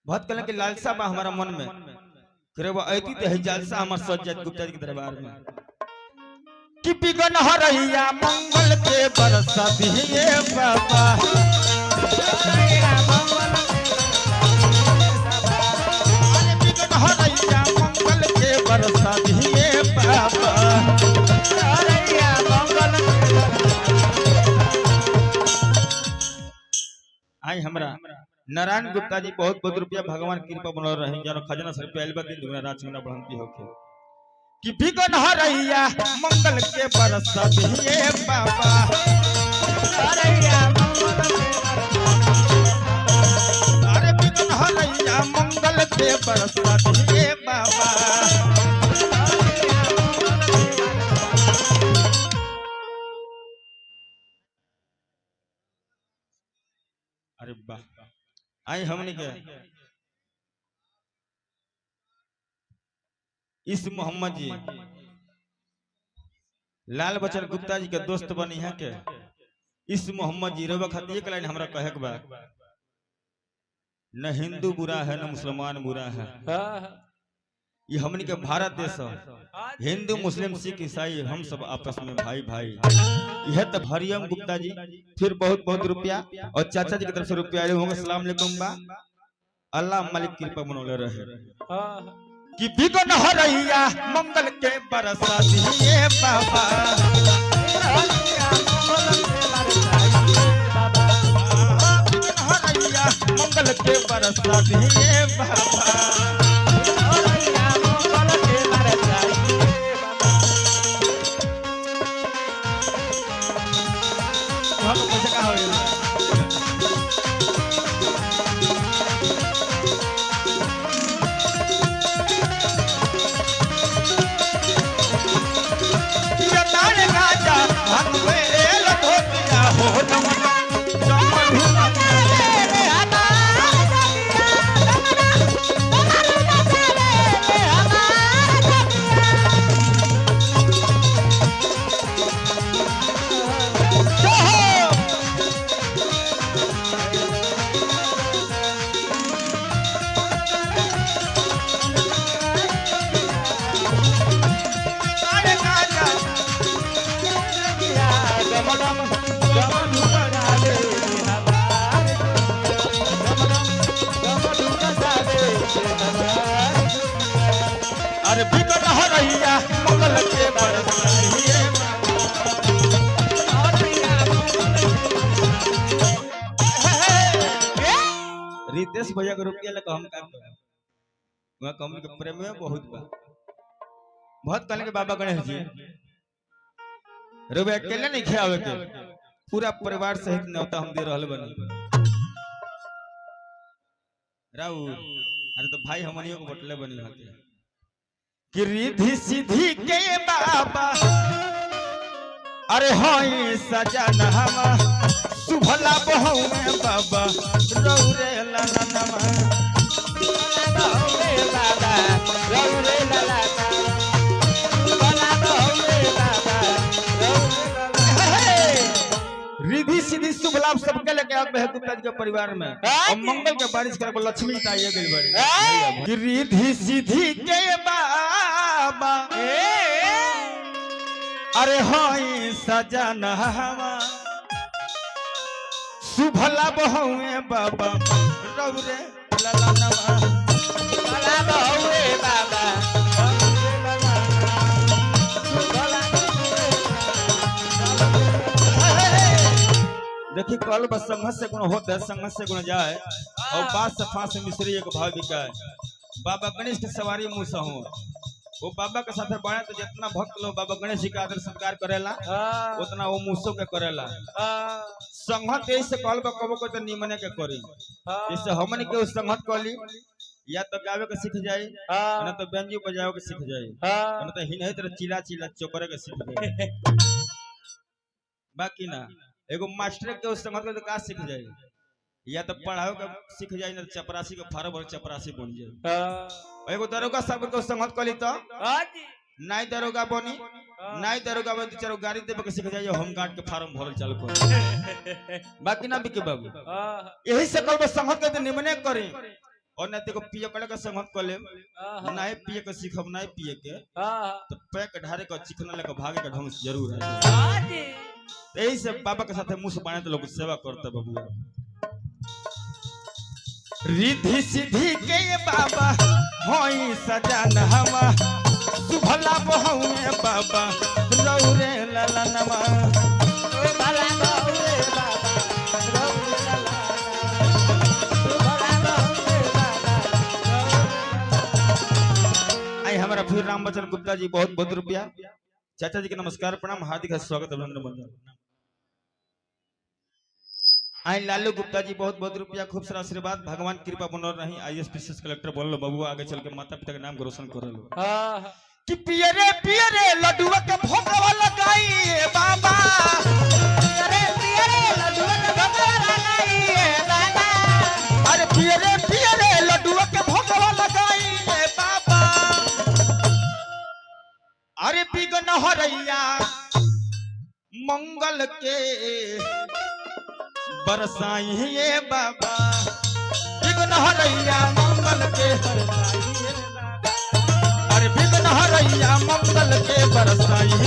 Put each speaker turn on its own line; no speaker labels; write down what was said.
बहुत कहले कि लालसा बा हमारा मन में करे वो ऐती ते है जालसा हमर सज्जत गुप्ता जी के दरबार में कि बिगन हरैया मंगल के बरसा दिए बाबा बिगन हरैया मंगल के बरसा दिए बाबा आई हमरा नारायण गुप्ता जी बहुत बहुत रुपया भगवान कृपा बनल रहे जानो खजाना से रुपया अलबा दिन दुगना रात चुना बढ़ंती होके कि बिगन हरैया मंगल के बरसा दिए बाबा अरे बिगन हरैया मंगल के बरसा दिए बाबा अरे वाह आई हमने के इस मोहम्मद जी लाल बचन गुप्ता जी के दोस्त बनी है के इस मोहम्मद जी रोबा खातिर एक लाइन हमरा कहे के बा न हिंदू बुरा है न मुसलमान बुरा है ये हमने के भारत देश है हिंदू मुस्लिम सिख ईसाई हम सब आपस में भाई भाई यह तो हरियम गुप्ता जी फिर बहुत बहुत रुपया और चाचा जी की तरफ से रुपया आए होंगे अस्सलाम वालेकुम बा अल्लाह मालिक कृपा बनौले रहे कि बिगन हरैया मंगल के बरसा दिए बाबा बिगन हरैया मंगल के बरसा दिए बाबा अरे बिगन हरैया मंगल के बरसा दिए रितेश भैया के रुपया लेके हम काम कर वहां कम के प्रेम में बहुत बा बहुत कहले के बाबा गणेश जी रुपया अकेले नहीं खियावे के पूरा परिवार सहित न्योता हम दे रहल बनी राउर अरे तो भाई हमनियों को बटले बनी हके कि रिधि सिद्धि के बाबा अरे हाई सजन हम सुभला बहू में बाबा रौरे ललनमा रौरे बाबा रौरे ललना सुभला बहू में बाबा रिधि सिद्धि शुभ लाभ सबके लेके आप गुप्ता जी के परिवार में और मंगल के बारिश कर लक्ष्मी का ये गई बड़ी रिधि सिद्धि के बाबा अरे हाई सजन हवा शुभ लाभ हुए बाबा रौरे ललनवा लाभ हुए बाबा देखिए कल बस संघर्ष से गुण होता है संघर्ष से गुण जाए और बात से फांस मिश्री एक भाव बिकाए बाबा गणेश की सवारी मुँह से हो वो बाबा के साथ बढ़े तो जितना भक्त लोग बाबा गणेश जी का आदर सत्कार करेला उतना वो मुँह के करेला संघत ऐसे कल कबो को तो निमने के करी जैसे हमन के संघत कली या तो गावे के सीख जाए ना तो व्यंजो बजावे के सीख जाए ना तो हिनही तरह चिल्ला चिल्ला चोकरे के सीख जाए बाकी ना एगो मास्टर के उस संगत के का सीख जाए या तो पढ़ाओ के सीख जाए ना चपरासी के फार्म भर चपरासी बन जाए एगो दरोगा सब के संगत कली तो नाई दरोगा बनी नाई दरोगा बनी चलो गाड़ी देबे के सीख जाए होम गार्ड के फार्म भरल चालू कर बाकी ना बिके बाबू यही से कल संगत के निमने करी और नहीं तो पिए करे का संगत कर ले नहीं पिए के सीखब नहीं पिए के तो पैक ढारे का चिकना लेके भागे का ढंग जरूर है यही से बाबा के साथ मुंह से बाणे तो लोग सेवा करते बबुआ रिद्धि सिद्धि के बाबा होई सजन हवा सुभला बहुए बाबा रौरे ललनवा भला बहुए बाबा रौरे हमारा फिर राम बच्चन गुप्ता जी बहुत बहुत रुपया चाचा जी के नमस्कार प्रणाम हार्दिक स्वागत अभिनंदन बंदन आई लालू गुप्ता जी बहुत बहुत रुपया खूब सारा आशीर्वाद भगवान कृपा बनल रही आईएएस पीसीएस कलेक्टर बोल लो बबुआ आगे चल के माता पिता के नाम रोशन कर लो कि पियरे लड्डुआ के भोगवा लगाई बाबा पियरे लड्डुआ के भोगवा लगाई बाबा अरे पियरे लड्डुआ के भोगवा लगाई बाबा अरे बिगन हरैया मंगल के बरसाई ये बाबा बिगन हरैया मंगल के अरे बिगन हरैया मंगल के बरसाई